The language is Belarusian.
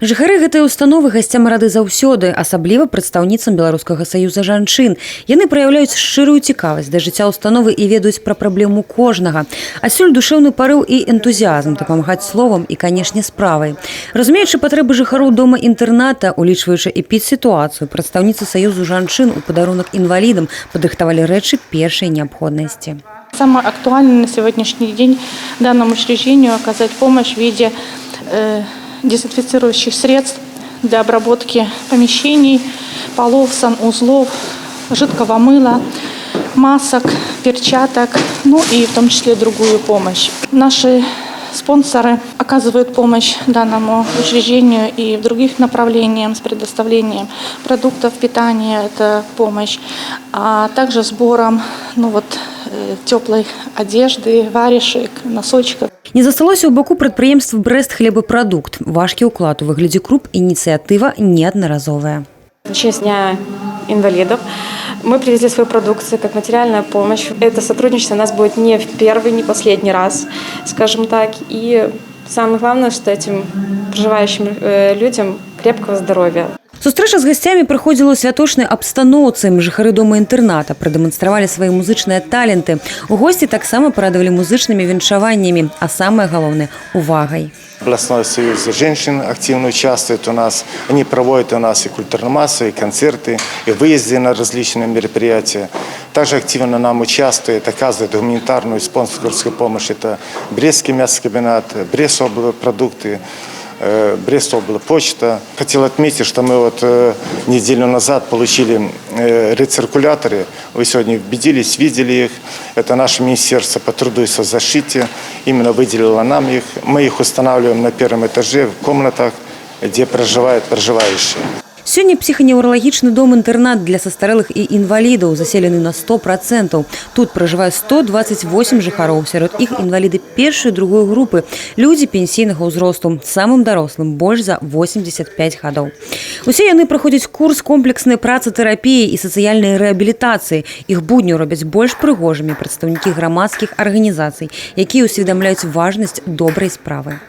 Жыхары гэтай установы гасцям рады заўсёды, асабліва прадстаўніцам Беларускага саюза жанчын. Яны праяўляюць шчырую цікавасць да жыцця установы і ведаюць пра праблему кожнага. Асюль душэўны парыў і энтузіязм дапамагаць словам і, канешне, справай. Разумеючы патрэбы жыхароў дома-інтэрната, улічваючы эпідсітуацыю, прадстаўніцы саюзу жанчын у падарунак інвалідам падрыхтавалі рэчы першай неабходнасці. Самое актуальное на сегодняшний день данному учреждению оказать помощь в виде дезинфицирующих средств для обработки помещений, полов, санузлов, жидкого мыла, масок, перчаток, ну и в том числе другую помощь. Наши спонсоры оказывают помощь данному учреждению и в других направлениях с предоставлением продуктов питания, это помощь, а также сбором теплой одежды, варежек, носочков. Не засталося ў баку прадпрыемства «Брест хлебопрадукт». Важкі ўклад у выглядзе круп, инициатива неодноразовая. В честь Дня инвалидов мы привезли свою продукцию как материальная помощь. Это сотрудничество у нас будет не в первый, не последний раз, скажем так. И самое главное, что этим проживающим людям крепкого здоровья. Сустрэча з гасцямі праходзіла ў святочнай абстаноўцы. Жыхары дома-інтэрната прадэманстравалі свае музычныя таленты. У госці таксама парадавалі музычнымі віншаваннямі, а самае галоўнае – увагай. Областной союз женщин активно участвует у нас. Они проводят у нас и культурно-массовые, и концерты, и выезды на различные мероприятия. Также активно нам участвует, оказывает гуманитарную и спонсорскую помощь. Это Брестский мясокомбинат, Брест-продукты, Брест-почта. Хотел отметить, что мы неделю назад получили рециркуляторы. Вы сегодня убедились, видели их. Это наше министерство по труду и соцзащите именно выделило нам их. Мы их устанавливаем на первом этаже в комнатах, где проживают проживающие. Сёння псіханеўралагічны дом-інтэрнат для састарэлых і інвалідаў заселены на 100%. Тут пражывае 128 жыхароў. Сярод іх інваліды першай і другой групы, людзі пенсійнага ўзросту, самым дарослым больш за 85 гадоў. Усе яны праходзяць курс комплекснай працатэрапіі і сацыяльнай рэабілітацыі. Іх будні робяць больш прыгожымі прадстаўнікі грамадскіх арганізацый, якія ўсведамляюць важнасць добрай справы.